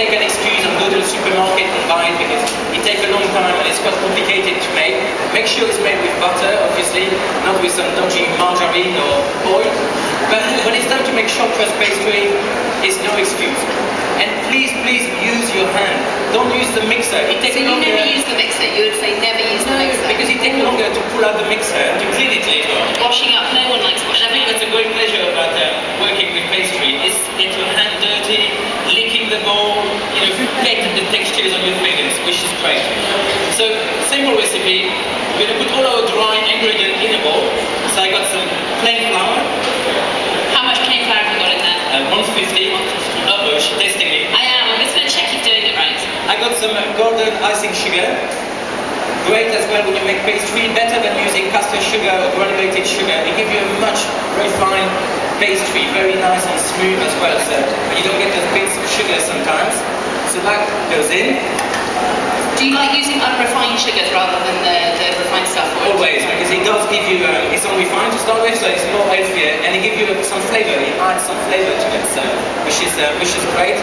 take an excuse and go to the supermarket and buy it because it takes a long time and it's quite complicated to make. Make sure it's made with butter, obviously, not with some dodgy margarine or oil. But when it's time to make short crust pastry, it's no excuse. And please, please use your hand. Don't use the mixer. It takes so longer. You never use the mixer? You would say never use the mixer? Because it takes longer to pull out the mixer and to clean it later on. Washing up, no one likes washing up. I think that's a great pleasure about working with pastry, is get your hand dirty, licking the bowl, get the textures on your fingers, which is great. So, simple recipe. We're going to put all our dry ingredients in a bowl. So I got some plain flour. How much plain flour have you got in there? 150. Oh, she's testing me. I am. I'm just going to check you're doing it right. I got some golden icing sugar. Great as well when you make pastry, better than using caster sugar or granulated sugar. It gives you a much refined pastry, very nice and smooth as well, so you don't get those bits of sugar sometimes. So that goes in. Do you like using unrefined sugars rather than the refined stuff? Always, because it does give you, it's unrefined to start with, so it's more healthier, and it gives you some flavour, it adds some flavour to it, so, which is great.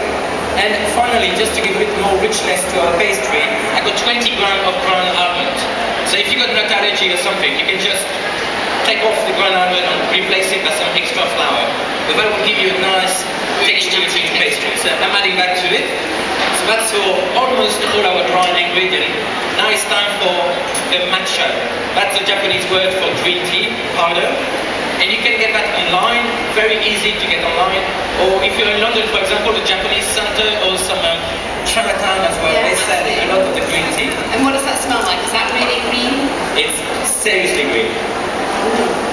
And finally, just to give a bit more richness to our pastry, I got 20 grams of ground almond. So if you've got nut allergy or something, you can just take off the ground almond and replace it by some extra flour. But that will give you a nice texture to the pastry. So I'm adding that to it. So that's for almost all our dry ingredients. Now it's time for the matcha. That's the Japanese word for green tea powder. And you can get that online, very easy to get online. Or if you're in London, for example, the Japanese Center or some Chinatown as well, they sell a lot of the green tea. And what does that smell like? Is that really green? It's seriously green.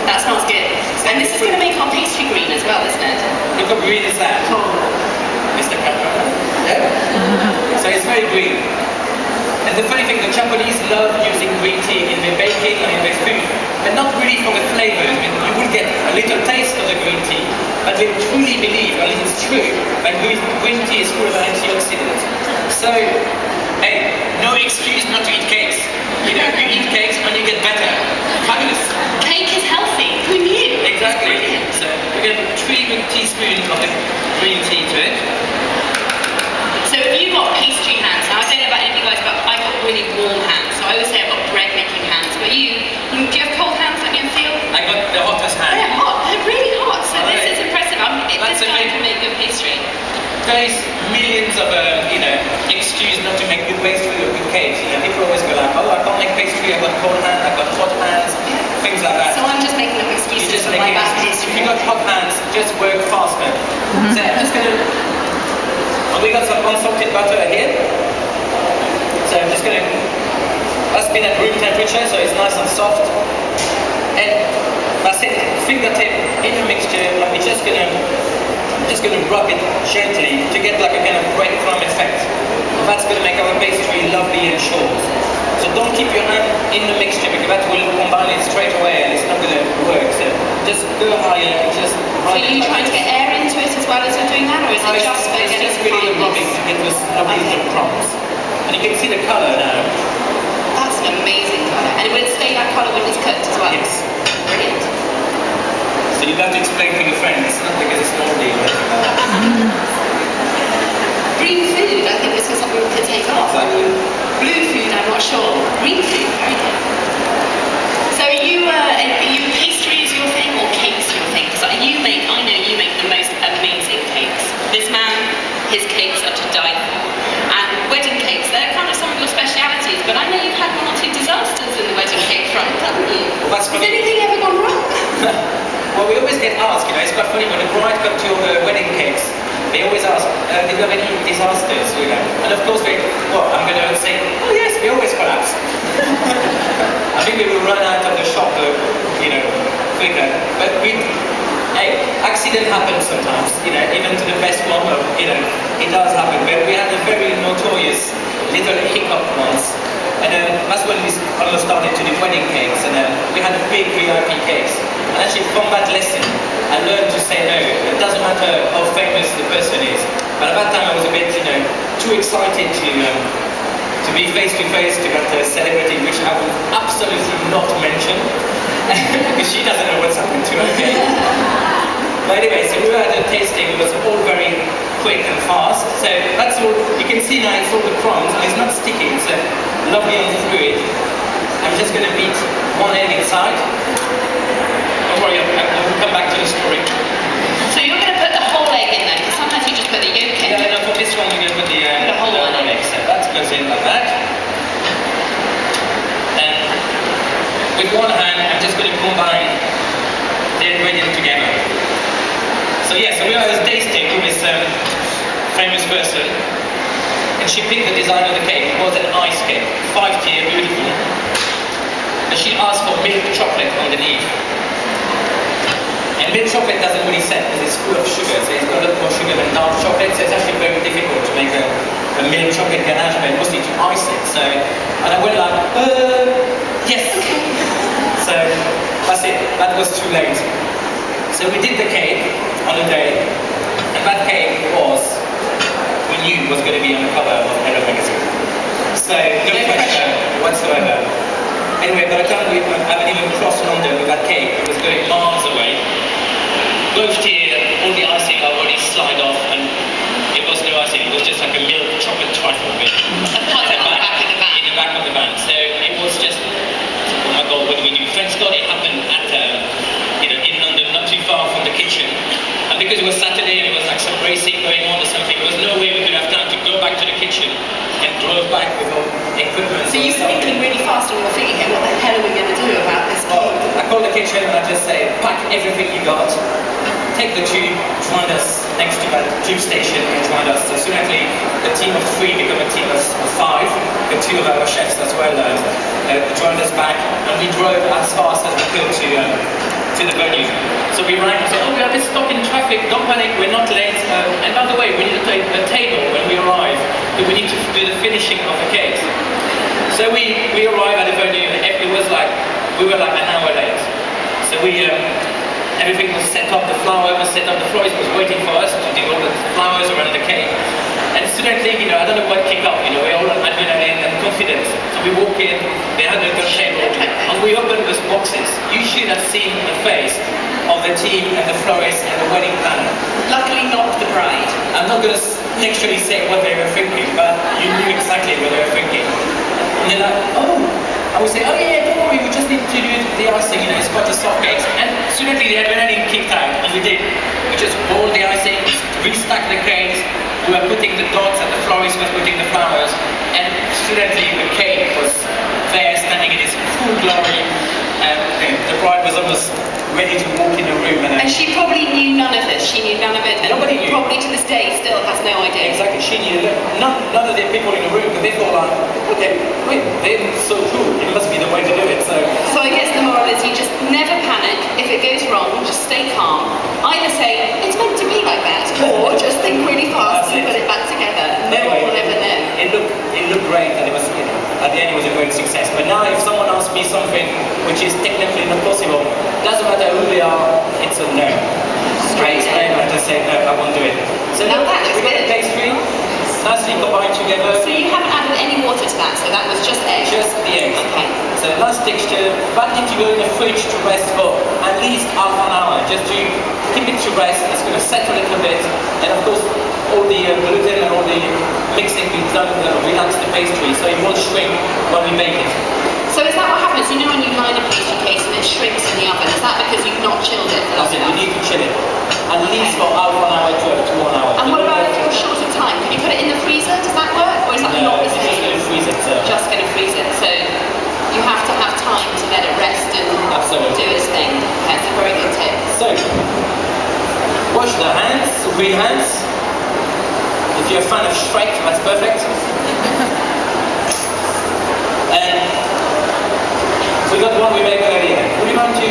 That smells good. And this is going to make our pastry green as well, isn't it? Look how green is that? Mr. Camera. Yeah? So it's very green. And the funny thing, the Japanese love using green tea in their baking and in their food, but not really for the flavors. I mean, you will get a little taste of the green tea, but they truly believe, and it's true, that green tea is full of antioxidants. So, hey, no excuse not to eat cakes. You eat cakes and you get better. Fabulous. Cake is healthy. Who knew? Exactly. So we're going to put 3 teaspoons of green tea to it. So if you've got pastry hands, now I don't know about any of you guys, but I've got really warm hands. So I always say I've got bread making hands. But do you have cold hands I can feel? I got the hottest hand. They're hot. They're really hot. So this is impressive. This guy can make good pastry. There's millions of excuses not to make good pastry or good cakes. People always go like, oh, I can't make pastry. I've got cold hands. I've got hot hands. Things like that. So I'm just making up excuses for my bad pastry. If you've got hot hands, just work faster. So I'm just going to. We got some unsalted butter here. So I'm just going to, that's been at room temperature, so it's nice and soft. And that's it, fingertip in the mixture, and we're just going to rub it gently to get like a kind of breadcrumb effect. And that's going to make our pastry lovely and short. So don't keep your hand in the mixture because that will combine it straight away and it's not going to work. So just go higher, just So are you trying to get air into it as well as you're doing that, or is it just for getting it's really the rubbing to get those lovely little crumbs. And you can see the colour now. That's an amazing colour. And will it stay that colour when it's cooked as well? Yes. Brilliant. So you have to explain to your friends, it's not because it's moldy. Green food, I think this was something we could take off. Exactly. Blue food, I'm not sure. Green food, very good. So are you pastry is your thing or cakes your thing? Because I know you make the most amazing cakes. This man, his cakes are to die for. And wedding cakes, they're kind of some of your specialities, but I know you've had 1 or 2 disasters in the wedding cake front, haven't you? Well, that's Has anything ever gone wrong? Well, we always get asked, it's quite funny when the bride comes to your wedding cakes, they always ask, did you have any disasters? And of course, I'm going to say, oh yes, we always collapse. I think we will run out of the shop, quicker. But accident happens sometimes, even to the best one, it does happen. But we had a very notorious little hiccup once. And that's when we almost started to do wedding cakes, and we had big VIP cakes. And actually from that lesson, I learned to say no. It doesn't matter how famous the person is. But at that time I was a bit, too excited to be face to face to that celebrity, which I will absolutely not mention, because she doesn't know what's happened to her cake. But anyway, so we were at a tasting, it was all very quick and fast. So that's all, you can see now it's all the crumbs and it's not sticky, it's lovely and fluid. I'm just going to beat one egg inside. Don't worry, I will come back to the story. So you're going to put the whole egg in there, because sometimes you just put the yolk in. Yeah, no, for this one we're going to put the whole one in. egg. So that goes in like that. And with one hand, I'm just going to combine the ingredients together. So yeah, so we are tasting with this famous person, and she picked the design of the cake. It was an ice cake, 5-tier, beautiful. But she asked for milk chocolate underneath. And milk chocolate doesn't really set because it's full of sugar, so it's got a lot more sugar than dark chocolate, so it's actually very difficult to make a milk chocolate ganache, but mostly to ice it. So, and I went like, yes. So that's it, that was too late. So we did the cake on a day, and that cake was, we knew was going to be on the cover of Hello magazine. So no pressure whatsoever. Anyway, by the time we haven't even crossed London with that cake, it was going miles away. Both tier, all the icing already slid off, and it was no icing, it was just like a milk chocolate trifle bit. In the back of the van. So it was just, oh my god, what do we do? Thanks God it happened at, in London, not too far from the kitchen. And because it was Saturday and it was like some racing going on or something, there was no way we could have time to go back to the kitchen and drove back with all equipment. So you were thinking really fast and we were thinking, okay, what the hell are we going to do about this cake? Well, I called the kitchen and I just say, pack everything you got, take the tube, join us next to that tube station and join us. So soon actually the team of 3 became a team of 5, the 2 of our chefs as well joined us back, and we drove as fast as we could to the venue. So we ran and said, oh, we are a bit stuck in traffic, don't panic, we're not late. And by the way, we need a table when we arrive, because we need to do the finishing of the cake. So we arrived at the venue, and it was like, we were like an hour late. So everything was set up, the flower was set up, the florist was waiting for us to do all the flowers around the cake. And suddenly, I don't know what kicked up, we're all on adrenaline and confidence. So we walk in, they had a table, and we opened those boxes. You should have seen the face of the team and the florist and the wedding planner. Luckily not the bride. I'm not going to literally say what they were thinking, but you knew exactly what they were thinking. And they're like, oh, I would say, oh yeah, don't worry, we just need to do the icing, it's quite a soft cake. And suddenly the adrenaline kicked out, and we did. We just rolled the icing, restacked the cakes, we were putting the dots and the florist was putting the flowers, and suddenly the cake was there, standing in its full glory, and the bride was almost ready to walk in the room. And she probably knew none of this, she knew none of it, and nobody knew. Probably to this day still has no idea. Exactly, she knew none of the people in the room, but they thought like, okay, wait, they're so cool, it must be the way to do it. So I guess the moral is you just never panic. If it goes wrong, just stay calm. Either say, it's meant to be like that, or just think really fast and put it back together. No one will ever know. It looked great, and it was, at the end it was a great success. But now if someone asks me something which is technically not possible, doesn't matter who they are, it's a no. Straight name, I just say no, I won't do it. So now that looks we got good. the pastry, nicely combined together. So you haven't added any water to that, so that was just egg? Just the eggs. Okay. So nice texture, that needs to go in the fridge to rest for at least half an hour, just to keep it to rest. It's going to settle a little bit, and of course all the gluten and all the mixing we've done relax the pastry, so it won't shrink when we bake it. So is that what happens? When you line a pastry case and it shrinks in the oven, is that because you've not chilled it? That's it, you need to chill it. At least for half an hour to 1 hour. And what about if you're short of time? Can you put it in the freezer? Does that work? Or is that not the same? Just going to freeze it. Just going to freeze it. So you have to have time to let it rest and do its thing. That's a very good tip. So, wash the hands, green hands. If you're a fan of Shrek, that's perfect. And we got one we made earlier. Would you mind to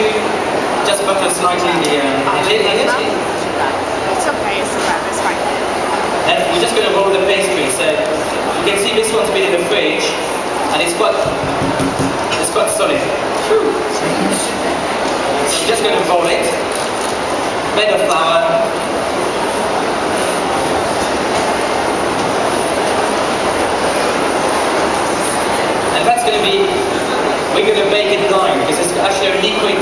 just butter slightly the ingredients? It's okay, it's fine. And we're just going to roll the pastry. So you can see this one's been in the fridge, and it's quite solid. So I'm just going to roll it. Bed of flour. And that's going to be, we're going to bake it blind because it's actually a liquid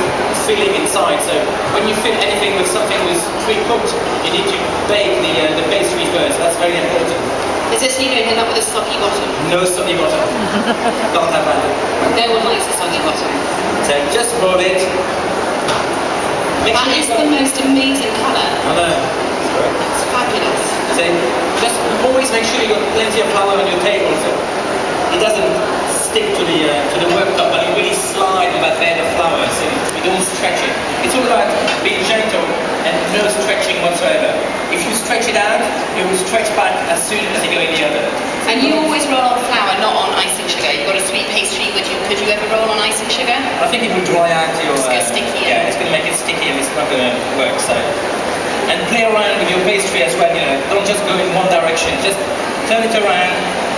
filling inside. So when you fill anything with something that's pre-cooked, you need to bake the pastry first. That's very important. Is this you don't end up with a soggy bottom? No soggy bottom. Don't have that. No one likes a soggy bottom. So just roll it. That is the most amazing colour. I know. It's fabulous. So just always make sure you've got plenty of flour on your table so it doesn't stick to the worktop, but it really slide on that bed of flour so you don't stretch it. It's all about being gentle and no stretching whatsoever. If you stretch it out, it will stretch back as soon as you go in the oven. And you always roll on flour, not on icing sugar. You've got a sweet pastry, could you ever roll on icing sugar? I think it will dry out your... It's going to sticky. Yeah, it's going to make it sticky and it's not going to work. So, and play around with your pastry as well. Don't just go in one direction. Just turn it around.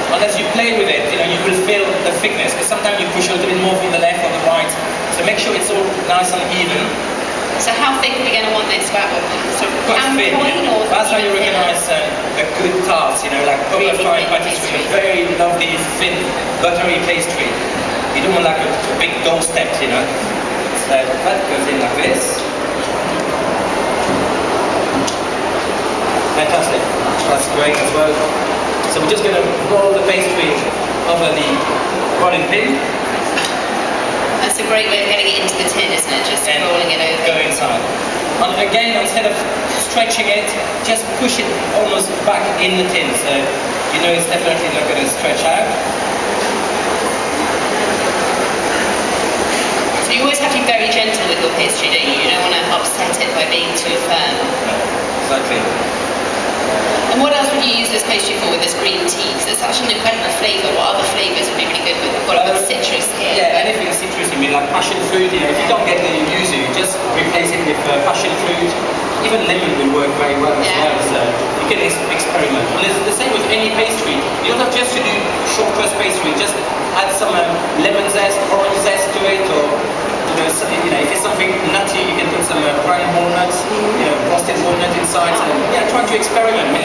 And as you play with it, you will feel the thickness. Because sometimes you push a little bit more from the left or the right. So make sure it's all nice and even. So how thick are we going to want this? Sort of Quite thin. or that's how you recognise a good tart. Like proper really fine thin pastry, a very lovely thin buttery pastry. You don't want like a big doorstep, So that goes in like this. Fantastic. That's great as well. So we're just going to roll the pastry over the rolling pin. That's a great way of getting it into the tin, isn't it? Just And rolling it over. go inside. And again, instead of stretching it, just push it almost back in the tin. So it's definitely not going to stretch out. So you always have to be very gentle with your pastry, don't you? You don't want to upset it by being too firm. Exactly. And what else would you use this pastry for with this green tea? Because it's such an incredible flavour. What other flavours would be really good with? We've got a lot of citrus here. Yeah, anything citrusy, like passion fruit. If you don't get the yuzu, just replace it with passion fruit. Even lemon will work very well as well. So you can experiment. And it's the same with any pastry. You don't have just to do short crust pastry. Just add some lemon zest, orange zest to it, or if it's something nutty, you can put some brown walnuts, roasted walnut inside. So try to experiment.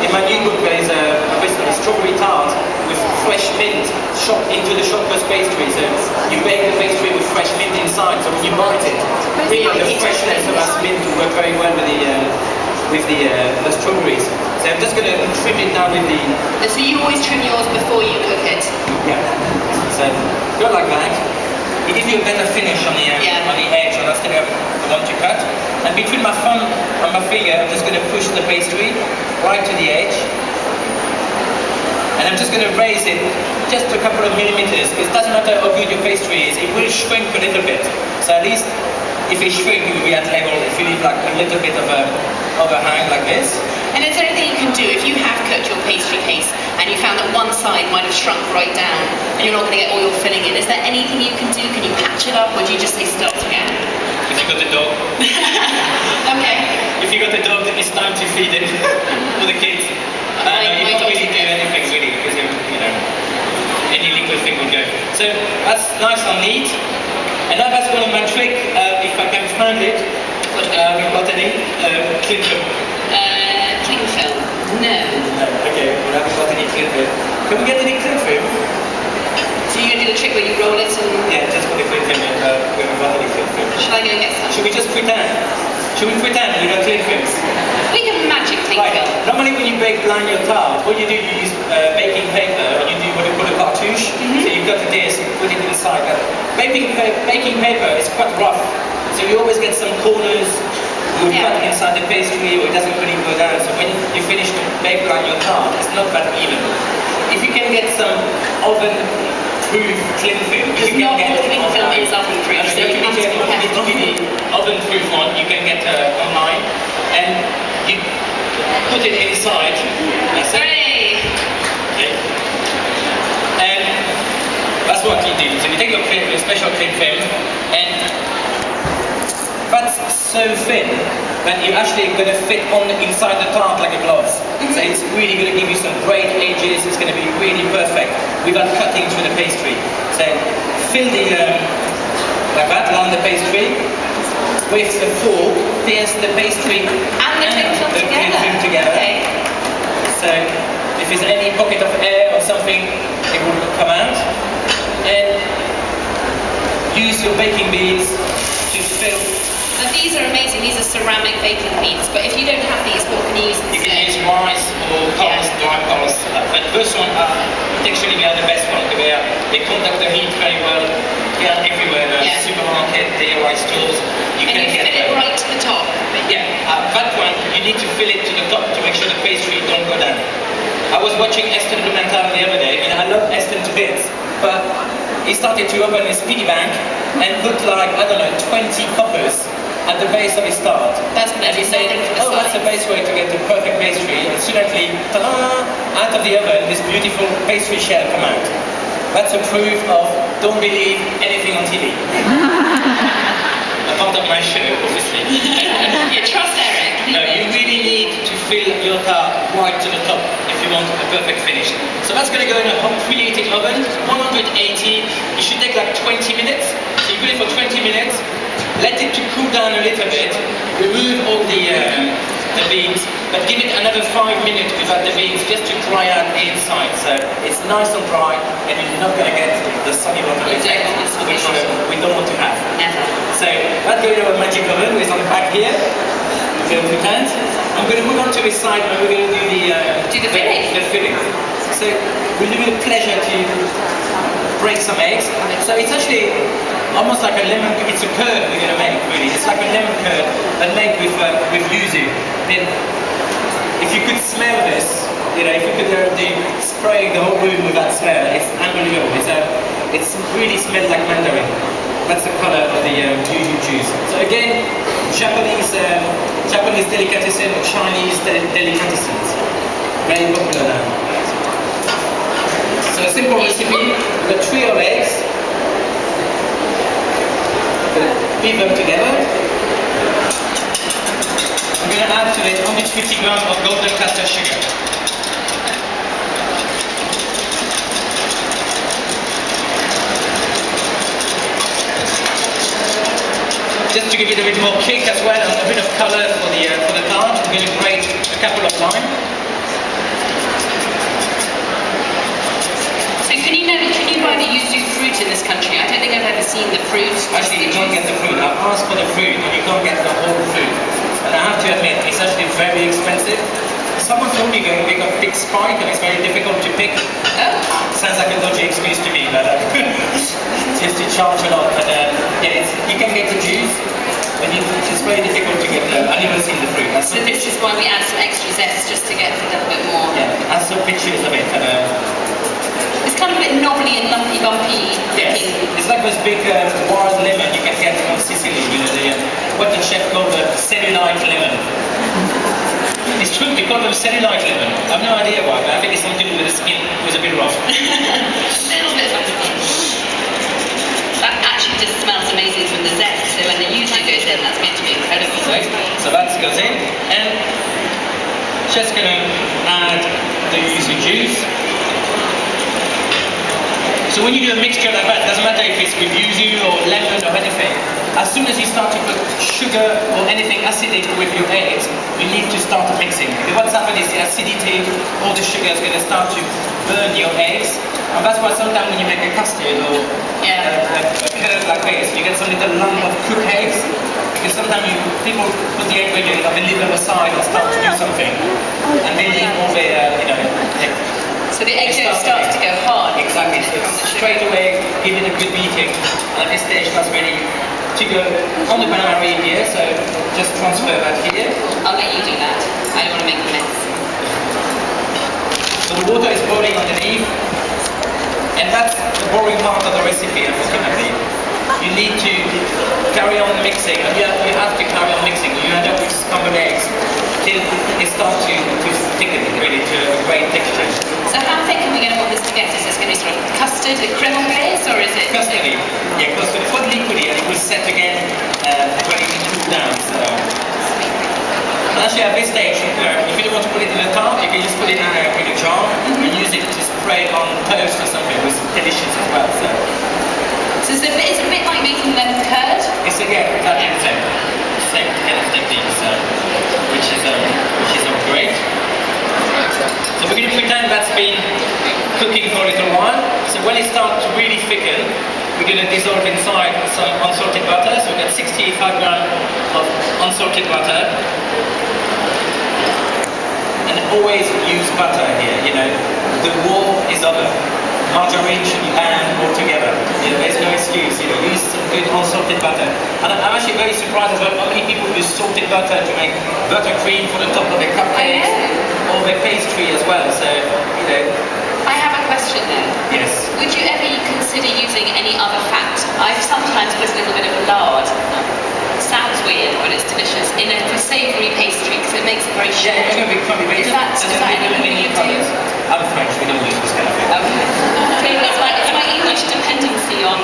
In my new book, there is a strawberry tart with fresh mint shot into the short crust pastry. So you bake the pastry with fresh mint inside. So when you bite it, the freshness of that mint will work very well with the strawberries. So I'm just going to trim it now with the... So you always trim yours before you cook it? Yeah. So go like that. It gives you a better finish on the edge, and that's the one to cut. And between my thumb and my finger, I'm just going to push the pastry right to the edge. And I'm just going to raise it just a couple of millimeters. It doesn't matter how good your pastry is, it will shrink a little bit. So at least if it shrinks, it will be at level. If you leave like a little bit of a overhang like this. And is there anything you can do if you have cooked your pastry case and you found that one side might have shrunk right down and you're not going to get all your filling in? Is there anything you can do? Can you patch it up, or do you just say start again? If you got a dog. Okay. If you got a dog, it's time to feed it for the kids. You can't really do anything really because any liquid thing will go. So that's nice and neat. And now that's one of my trick. If I can find it, we've got any cling film. Cling film? No. Okay, we haven't got any cling film. Can we get any cling film? So you're going to do the trick where you roll it and... Yeah, just put the cling film in. We haven't got any cling film. Shall I go and get some? Should we just pretend? Should we pretend we got cling films? We can magic cling film. Normally when you bake blind your tart, what you do, you use baking paper and you do what we call a cartouche. So you've got the disc, put it inside. Baking paper is quite rough, so you always get some corners will cut inside the pastry, or it doesn't really go down. So when you finish to bake blind your tart, it's not that even. If you can get some oven-proof cling film, because not all cling film is oven-proof, so you have to be careful. The oven-proof one you can get online, and you put it inside. That's it. Okay. And that's what you do. So you take your special cling film, and that's so thin that you're actually going to fit on inside the tart like a glove. So it's really going to give you some great edges. It's going to be really perfect without cutting through the pastry. So fill the like that, line the pastry with the fork, pierce the pastry and the cling film together. Okay. So if there's any pocket of air or something, it will come out. And use your baking beads to fill. Now these are amazing. These are ceramic baking beads. But if you don't have these, what can you use instead? You can use rice or coals, dry coals. But those ones are actually they are the best ones. They conduct the heat very well. They are everywhere. The supermarket, DIY stores. You And can you get fill it them. right to the top. Yeah, that one you need to fill it to the top to make sure the pastry don't go down. I was watching Aston Blumenthal the other day, and I love Aston to bits, but he started to open his piggy bank and put like, I don't know, 20 coppers at the base of his tart. That's going to And he do said, nothing for the oh, that's the best way to get the perfect pastry. And suddenly, ta-da, out of the oven, this beautiful pastry shell come out. That's a proof of don't believe anything on TV. A part of my show, obviously. You trust Eric. No, you really need to fill your tart right to the top if you want a perfect finish. So that's going to go in a hot preheated oven, 180. It should take like 20 minutes. So you put it for 20 minutes, let it to cool down a little bit, remove all the beans, but give it another 5 minutes without the beans just to dry out the inside. So it's nice and dry, and you're not going to get the sunny bottom effect, which we don't want to have. Never. So that goes in our magic oven, which is on the back here. We'll pretend. I'm going to move on to this side and we're going to do the filling. The filling. So we'll do me a pleasure to break some eggs. So it's actually almost like a lemon. It's a curd we're going to make, really. It's like a lemon curd, but made with yuzu. Then, if you could smell this, you know, if you could spray the whole room with that smell, it's unbelievable. It's really smells like mandarin. That's the color of the yuzu juice. So again, Japanese delicatessen or Chinese delicatessen. Very popular now. So a simple recipe, the 3 of eggs. Beat them together. I'm going to add to it 150 grams of golden caster sugar. Just to give it a bit more kick as well and a bit of colour for the tart, I'm going to grate a couple of lime. So can you buy the yuzu fruit in this country? I don't think I've ever seen the fruit. Actually, you can't get the fruit. I've asked for the fruit, but you can't get the whole fruit. And I have to admit, it's actually very expensive. Someone told me they got big spike and it's very difficult to pick. Sounds like a dodgy excuse to me, but just to charge a lot. But yeah, you can get the juice, but it's very difficult to get I've never seen the fruit. So this is why we add some extra zest just to get a little bit more. Yeah, add some pictures of it. It's kind of a bit knobbly and lumpy bumpy. Yes, it's like this big wild lemon you can get from Sicily. You know, what the chef called the cellulite lemon. It's true, we call them cellulite lemon. I have no idea why, but I think it's something to do with the skin. It was a bit rough. A little bit something. That actually just smells amazing from the zest, so when the yuzu goes in, that's going to be incredible. So that goes in, and just going to add the yuzu juice. So when you do a mixture like that, it doesn't matter if it's with yuzu or lemon or anything, as soon as you start to put sugar or anything acidic with your eggs, you need to start mixing. Because what's happened is the acidity, all the sugar is going to start to burn your eggs. And that's why sometimes when you make a custard or a curd like this, you get some little lump of cooked eggs. Because sometimes people put the egg in and leave them aside and start to do something. And they leave all their, so the egg yolk starts to go hard. Exactly. So straight away, give it a good beating. And at this stage, that's ready to go on the banana reed here. So just transfer that here. I'll let you do that. I don't want to make a mess. So the water is boiling underneath. And that's the boring part of the recipe, unfortunately. You need to carry on mixing. And you have to carry on mixing. You end up with scrambled eggs till it starts to thicken, really, to a great texture. So how thick are we going to put this together? Is this going to be sort of custard, a creme anglaise, or is it? Custardy. Yeah, custard. Quite liquidy, and it will set again when it cools down. So. And actually, at this stage, if you don't want to put it in a tart, you can just put it in a jar and use it to spray on toast or something. It was delicious as well. So it's a bit like making lemon curd. It's again exactly the same kind of technique. So, which is great. So we're going to pretend that's been cooking for a little while. So when it starts to really thicken, we're going to dissolve inside some unsalted butter. So we've got 65 grams of unsalted butter. And always use butter here, you know. The war is over. Margarine should be banned altogether. You know, there's no excuse, you know, use some good unsalted butter. And I'm actually very surprised as well how many people use salted butter to make buttercream for the top of their cupcakes or their pastry as well. So, you know. I have a question then. Yes. Would you ever consider using any other fat? I've sometimes put a little bit of lard. It sounds weird, but it's delicious. In a savoury pastry, because it makes it very sugary. Yeah, it's going to be funny. Is that anything you do? I'm French, we don't use this kind of thing. Okay. It's my English dependency on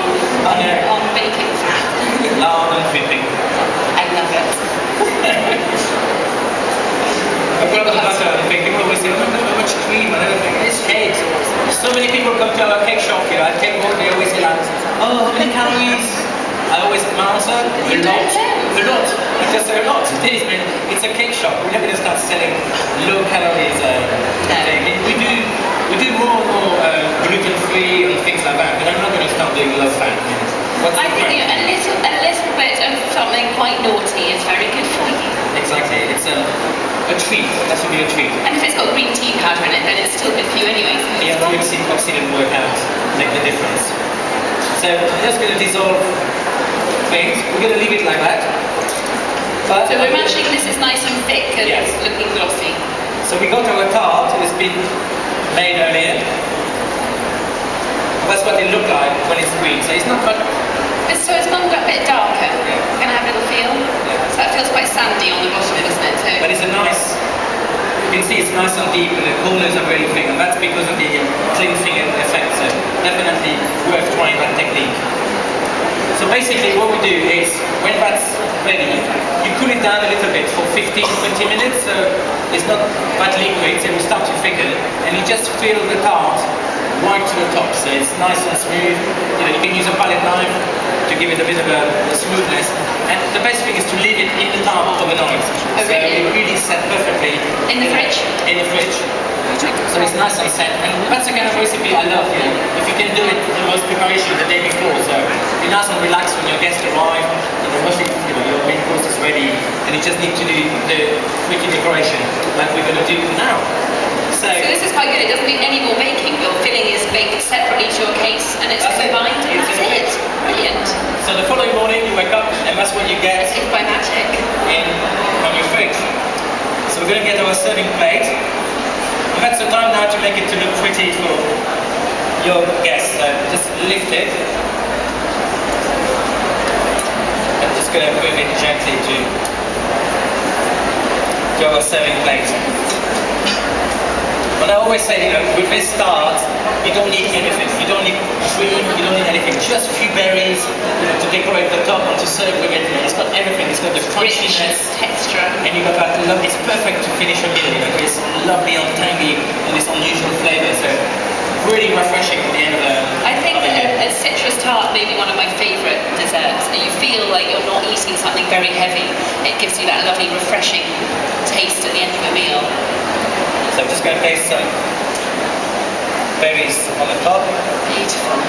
baking fat. Lard and whipping. I love it. I've got the butter and thing. People always say, oh, how much cream and everything. It's cakes. So many people come to our cake shop here. I take one, they always say like, oh, how many calories? I always answer, a lot. A lot. It's just a lot. It is, man. It's a cake shop. We're not going to start selling low calories thing. We do more and more gluten-free and things like that, but I'm not going to start doing low fat. I think a little bit of something quite naughty is very good for you. Exactly. It's a treat. That should be a treat. And if it's got green tea powder in it, then it's still good for you anyway. So yeah, the oxidant work out, make the difference. So I'm just going to dissolve things. We're going to leave it like that. But so we're imagining this is nice and thick and it's looking glossy. So we got our tart. It's been made earlier. That's what it looked like when it's green. So it's not much. So it's gone a bit darker. Yeah. Going to have a little feel. Yeah. So that feels quite sandy on the bottom, doesn't it? So but it's a nice. You can see it's nice and deep, and the corners are really thin, and that's because of the cleansing effect. So definitely worth trying that technique. So basically, what we do is when that's ready, you cool it down a little bit for 15-20 minutes. So it's not that liquid, so it will start to thicken, and you just fill the tart right to the top, so it's nice and smooth. You know, you can use a palette knife to give it a bit of a smoothness. And the best thing is to leave it in the tart overnight. Oh, so really? it really set perfectly. In the fridge? In the fridge. So it's nicely set. And that's the kind of recipe I love, you know. If you can do it the most preparation the day before, so you're nice and relaxed when your guests arrive, your main course is ready, and you just need to do the pretty decoration like we're going to do now. So this is quite good. It doesn't need any more baking. Your filling is baked separately to your cakes, and it's combined, and that's it. Brilliant. So the following morning you wake up, and that's what you get. It's by magic. From your fridge. So we're going to get our serving plate. And that's the time now to make it to look pretty for your guests. So just lift it. I'm just going to move it gently to our serving plate. But I always say, you know, with this tart, you don't need anything. You don't need cream, you don't need anything. Just a few berries, you know, to decorate the top and to serve with it. You know, it's got everything. It's got the crunchiness, texture, and you've got that lovely. It's perfect to finish a meal. You know, it's lovely and tangy and this unusual flavour. So really refreshing at the end of the. I think a citrus tart may be one of my favourite desserts. You feel like you're not eating something very heavy. It gives you that lovely, refreshing taste at the end of a meal. So I'm just going to place some berries on the top. Beautiful.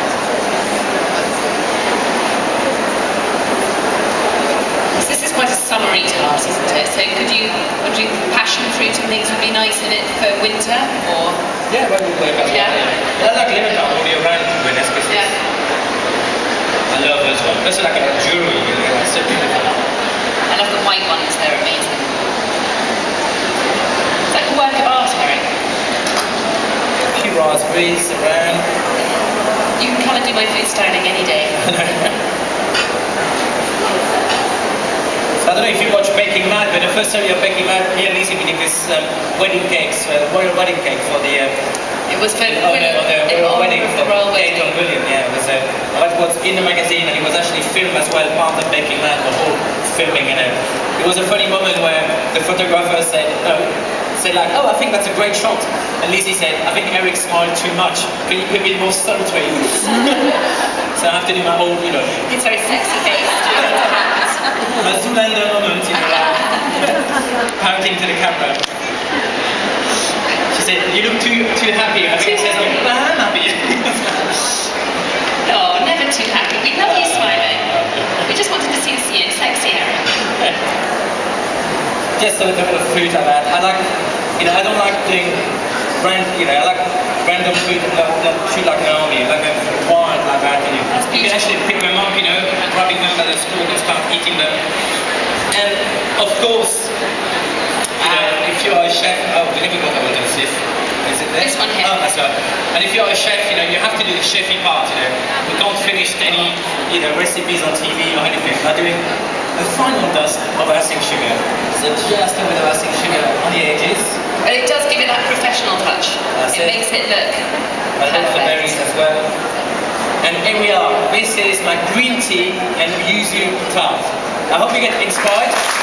So this is quite a summery tart, isn't it? So would you passion fruit and things would be nice in it for winter, or? Yeah, well, yeah. I like lemon tart all year round when it's Christmas. Yeah. I love this one. This is like a jewelry, you know, it's so beautiful. I love the white ones, they're amazing. It's like a work of art, Eric. A few raspberries around. You can come and do my food styling any day. So I don't know if you watch Baking Mad, but the first time you're Baking Mad, me and Lizzie, we did this wedding cakes, royal wedding cake for the... it was for the royal wedding for Kate and William, yeah. It was, that was in the magazine, and it was actually filmed as well, part of Baking Mad, the whole filming. And it was a funny moment where the photographer said like, oh, I think that's a great shot. And Lizzie said, I think Eric smiled too much. Can you give me more sultry? So I have to do my whole, you know. It's very sexy face. My Zoolander moment, you know, like, pouting to the camera. She said, you look too happy. I think she said, I'm happy. No, never too happy. We love you smiling. We just wanted to see you sexy, Eric. Just a little bit of fruit like that. I like You know, I don't like doing I like random food, not food like Naomi. I like them wide like that. You can actually pick them up, grabbing them by the spoon and start eating them. And of course, if you're a chef, we never got over this. Is it there? This one here. Oh, that's right. And if you're a chef, you have to do the chefy part. We can't finish any, recipes on TV or anything. We're doing the final dust of icing sugar. So just a bit of icing sugar on the edges. But it does give it that professional touch. It makes it look I love the berries perfect. as well. And here we are. This is my green tea and yuzu tart. I hope you get inspired.